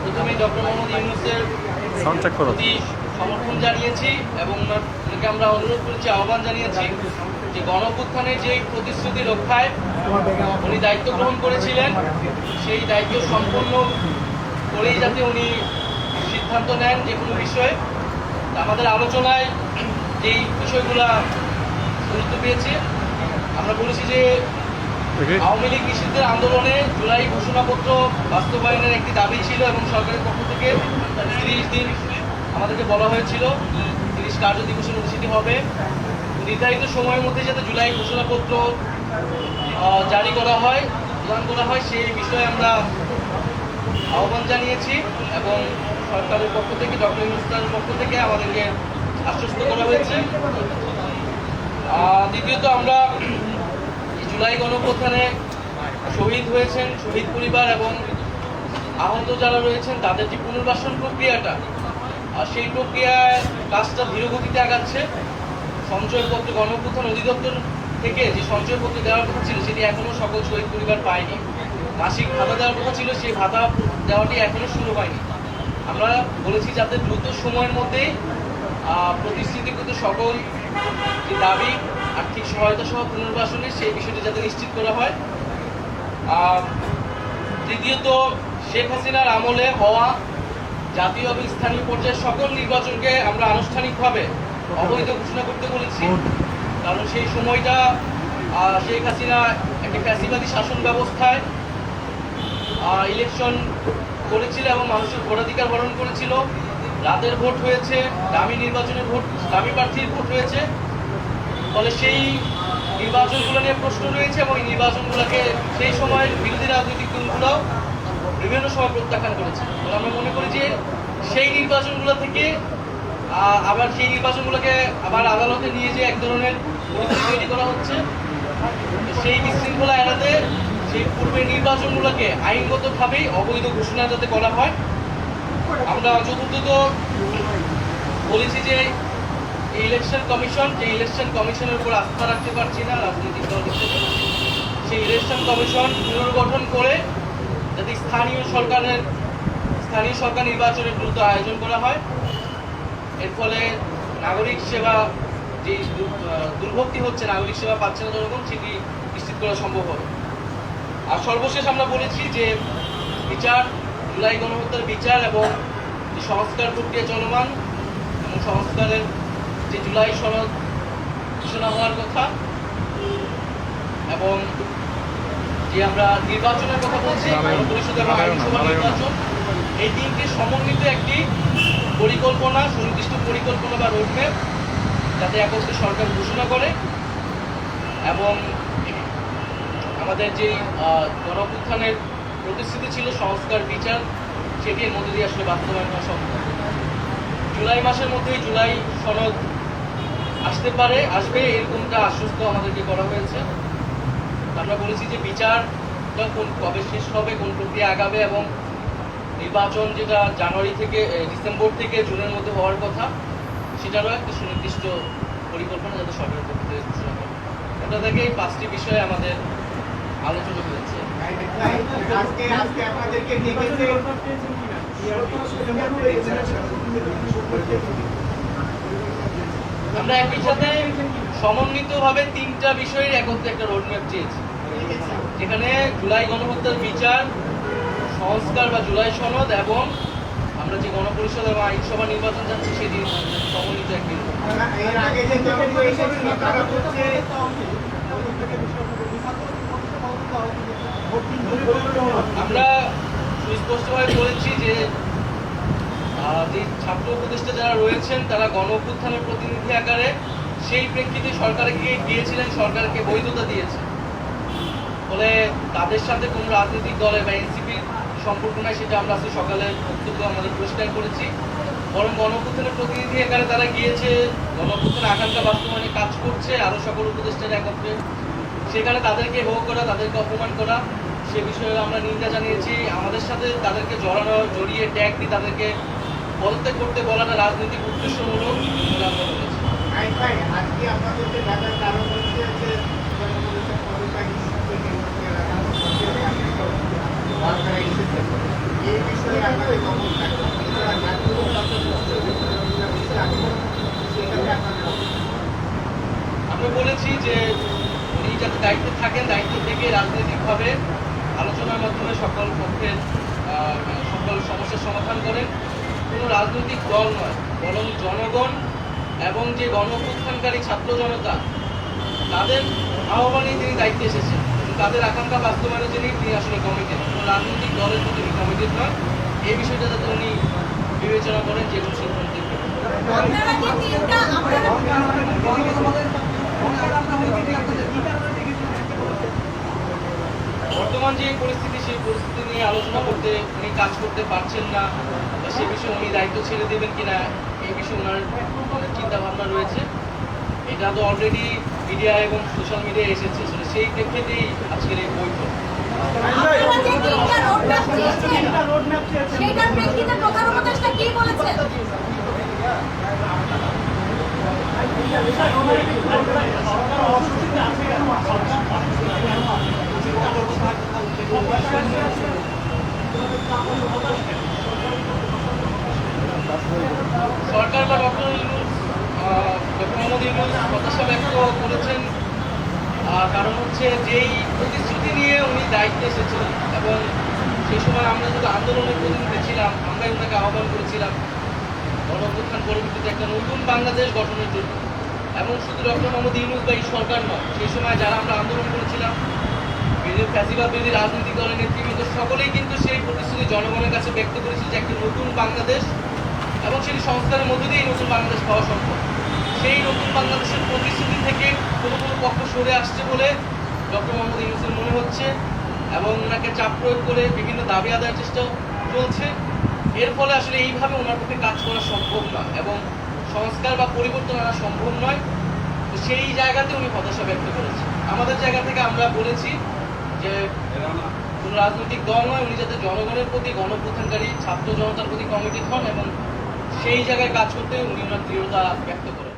প্রথমে ডক্টর মোহাম্মদ ইউনূসের প্রতি সমর্থন জানিয়েছি এবং ওনাকে আমরা অনুরোধ করেছি, আহ্বান জানিয়েছি যে গণঅভ্যুত্থানের যে প্রতিশ্রুতি রক্ষায় উনি দায়িত্ব গ্রহণ করেছিলেন সেই দায়িত্ব সম্পূর্ণ করেই যাতে উনি সিদ্ধান্ত নেন যে কোনো বিষয়ে। আমাদের আলোচনায় যেই বিষয়গুলো গুরুত্ব পেয়েছে, আমরা বলেছি যে আওয়ামী লীগ নিষিদ্ধের আন্দোলনে জুলাই ঘোষণাপত্র বাস্তবায়নের একটি দাবি ছিল এবং সরকারের পক্ষ থেকে 30 দিন আমাদেরকে বলা হয়েছিল, 30 কার্য দিবসের মধ্যে সেটি হবে। নির্ধারিত সময়ের মধ্যে যাতে জুলাই ঘোষণাপত্র জারি করা হয়, প্রদান করা হয়, সেই বিষয়ে আমরা আহ্বান জানিয়েছি এবং সরকারের পক্ষ থেকে, ডক্টর ইউনূসের পক্ষ থেকে আমাদেরকে আশ্বস্ত করা হয়েছে। দ্বিতীয়ত, আমরা জুলাই গণঅভ্যুত্থানে শহীদ হয়েছেন, শহীদ পরিবার এবং আহত যারা রয়েছেন তাদের যে পুনর্বাসন প্রক্রিয়াটা, সেই প্রক্রিয়ায় কাজটা ধীরগতিতে আগাচ্ছে। সঞ্চয়পত্র গণঅভ্যুত্থান অধিদপ্তর থেকে যে সঞ্চয়পত্র দেওয়ার কথা ছিল সেটি এখনও সকল শহীদ পরিবার পায়নি। মাসিক ভাতা দেওয়ার কথা ছিল, সেই ভাতা দেওয়াটি এখনও শুরু হয়নি। আমরা বলেছি যাতে দ্রুত সময়ের মধ্যেই প্রতিশ্রুতিকৃত সকল যে দাবি, আর্থিক সহায়তা সহ পুনর্বাসনের সেই বিষয়টি যাতে নিশ্চিত করা হয়। তৃতীয়ত, শেখ হাসিনার আমলে হওয়া জাতীয় এবং স্থানীয় পর্যায়ে সকল নির্বাচনকে আমরা আনুষ্ঠানিকভাবে অবৈধ ঘোষণা করতে বলেছি। কারণ সেই সময়টা শেখ হাসিনা একটি ফ্যাসিবাদী শাসন ব্যবস্থায় ইলেকশন করেছিল এবং মানুষের ভোটাধিকার হরণ করেছিল। রাতের ভোট হয়েছে, দামি নির্বাচনের ভোট, দামি প্রার্থীর ভোট হয়েছে। ফলে সেই নির্বাচনগুলো নিয়ে প্রশ্ন রয়েছে এবং এই নির্বাচনগুলোকে সেই সময়ের বিরোধী রাজনৈতিক দলগুলোও বিভিন্ন সময় প্রত্যাখ্যান করেছে। ফলে আমরা মনে করি যে সেই নির্বাচনগুলো থেকে আবার সেই নির্বাচনগুলোকে আবার আদালতে নিয়ে যে এক ধরনের পরিস্থিতি তৈরি করা হচ্ছে, সেই বিশৃঙ্খলা এড়াতে সেই পূর্বের নির্বাচনগুলোকে আইনগতভাবেই অবৈধ ঘোষণা যাতে করা হয়। আমরা চতুর্থত বলেছি যে ইলেকশন কমিশন, যে ইলেকশন কমিশনের উপর আস্থা রাখতে পারছি না রাজনৈতিক দল হিসেবে, সেই ইলেকশন কমিশন পুনর্গঠন করে যাতে স্থানীয় সরকার নির্বাচনের দ্রুত আয়োজন করা হয়। এর ফলে নাগরিক সেবা যে দুর্ভোগটি হচ্ছে, নাগরিক সেবা পাচ্ছে না জনগণ, সেটি নিশ্চিত করা সম্ভব হবে। আর সর্বশেষ আমরা বলেছি যে বিচার, জুলাই গণহত্যার বিচার এবং যে সংস্কার প্রক্রিয়া চলমান এবং সংস্কারের যে জুলাই সনদ ঘোষণা হওয়ার কথা এবং যে আমরা নির্বাচনের কথা বলছি, গণপরিষদ এবং আইনসভা নির্বাচন, এই তিনটি সমন্বিত একটি পরিকল্পনা, সুনির্দিষ্ট পরিকল্পনা বা রোডম্যাপ যাতে একত্রে সরকার ঘোষণা করে এবং আমাদের যে গণঅভ্যুত্থানের প্রতিশ্রুতি ছিল সংস্কার, বিচার, সেটির মধ্যে দিয়ে আসলে বাস্তবায়ন করা সম্ভব। জুলাই মাসের মধ্যেই জুলাই সনদ আসবে এরকমটা আশ্বস্ত আমাদেরকে করা হয়েছে। আমরা বলেছি যে বিচারটা কবে শেষ হবে, কোন প্রক্রিয়া আগাবে এবং নির্বাচন যেটা জানুয়ারি থেকে ডিসেম্বর থেকে জুনের মধ্যে হওয়ার কথা, সেটারও একটা সুনির্দিষ্ট পরিকল্পনা যাতে সরকারের পক্ষ থেকে ঘোষণা করে। এটা থেকে এই 5টি বিষয়ে আমাদের আলোচনা হয়েছে। আমরা একই সাথে সমন্বিতভাবে 3টা বিষয়ের একত্রে একটা রোডম্যাপ চেয়েছি, যেখানে জুলাই গণহত্যার বিচার, সংস্কার বা জুলাই সনদ এবং আমরা যে গণপরিষদ এবং আইনসভা নির্বাচন যাচ্ছি সেটি সমন্বিত একটি। আমরা সুস্পষ্টভাবে বলেছি যে ছাত্র উপদেষ্টা যারা রয়েছেন তারা গণঅভ্যুত্থানের প্রতিনিধি আকারে সেই প্রেক্ষিতে সরকারকে গিয়েছিলেন, সরকারকে বৈধতা দিয়েছে। ফলে তাদের সাথে কোনো রাজনৈতিক দলে বা এনসিপির সম্পর্ক নাই, সেটা আমরা আজকে সকালে বক্তব্য আমাদের পরিষ্কার করেছি। বরং গণঅভ্যুত্থানের প্রতিনিধি আকারে তারা গিয়েছে, গণঅভ্যুত্থানের আকাঙ্ক্ষা বাস্তবায়নে কাজ করছে আরও সকল উপদেষ্টারা একত্রে। সেখানে তাদেরকে হেয় করা, তাদেরকে অপমান করা, সে বিষয়ে আমরা নিন্দা জানিয়েছি। আমাদের সাথে তাদেরকে জড়িয়ে ট্যাগ দিয়ে তাদেরকে পদত্যাগ করতে বলাটা রাজনৈতিক উদ্দেশ্যমূলক বলে আমরা বলেছি। আমরা বলেছি যে উনি যাতে দায়িত্বে থাকেন, দায়িত্ব থেকে রাজনৈতিকভাবে আলোচনার মাধ্যমে সকল পক্ষের সকল সমস্যার সমাধান করেন। কোনো রাজনৈতিক দল নয়, বরং জনগণ এবং যে গণ-অভ্যুত্থানকারী ছাত্র জনতা তাদের আহ্বানে তিনি দায়িত্বে এসেছেন। তাদের আকাঙ্ক্ষা বাস্তবায়নের জন্যই তিনি আসলে কমিটেড। কোনো রাজনৈতিক দলের প্রতি তিনি কমিটেড নয়। এই বিষয়টা যাতে উনি বিবেচনা করেন যে কোনো সিদ্ধান্ত নেবেন। বর্তমান যে পরিস্থিতি, সেই পরিস্থিতি নিয়ে আলোচনা করতে উনি কাজ করতে পারছেন না, সে বিষয়ে উনি দায়িত্ব ছেড়ে দেবেন কিনা এই বিষয়ে ওনার চিন্তা ভাবনা রয়েছে। এটা তো অলরেডি মিডিয়া এবং সোশ্যাল মিডিয়ায় এসেছে, সেই প্রেক্ষিতেই আজকের এই বৈঠক। সরকার বা ডক্টর মোহাম্মদ ইউনূস হতাশা ব্যক্ত করেছেন, কারণ হচ্ছে যেই প্রতিশ্রুতি নিয়ে উনি দায়িত্বে এসেছিলেন এবং সেই সময় আমরা যদি আন্দোলনের প্রতিনিধি ছিলাম, আমরাই ওনাকে আহ্বান করেছিলাম গণ-অভ্যুত্থান পরবর্তীতে একটা নতুন বাংলাদেশ গঠনের জন্য। এবং শুধু ডক্টর মোহাম্মদ ইউনূস বা এই সরকার নয়, সেই সময় যারা আমরা আন্দোলন করেছিলাম, ফ্যাসিবাদ বিরোধী রাজনৈতিক দলের নেতৃবৃন্দ সকলেই কিন্তু সেই প্রতিশ্রুতি জনগণের কাছে ব্যক্ত করেছিল যে একটি নতুন বাংলাদেশ এবং সেই সংস্কারের মধ্যে দিয়ে নতুন বাংলাদেশ পাওয়া সম্ভব। সেই নতুন বাংলাদেশের প্রতিশ্রুতি থেকে কোনো পক্ষ সরে আসছে বলে ডক্টর মোহাম্মদ ইউনূসের মনে হচ্ছে এবং ওনাকে চাপ প্রয়োগ করে বিভিন্ন দাবি আদায়ের চেষ্টা চলছে। এর ফলে আসলে এইভাবে ওনার পক্ষে কাজ করা সম্ভব নয় এবং সংস্কার বা পরিবর্তন আনা সম্ভব নয়। তো সেই জায়গাতে উনি হতাশা ব্যক্ত করেছেন। আমাদের জায়গা থেকে আমরা বলেছি যে কোনো রাজনৈতিক দল নয়, উনি যাতে জনগণের প্রতি, গণ-অভ্যুত্থানকারী ছাত্র জনতার প্রতি কমিটেড হন এবং সেই জায়গায় কাজ করতে উনি ওনার দৃঢ়তা ব্যক্ত করেন।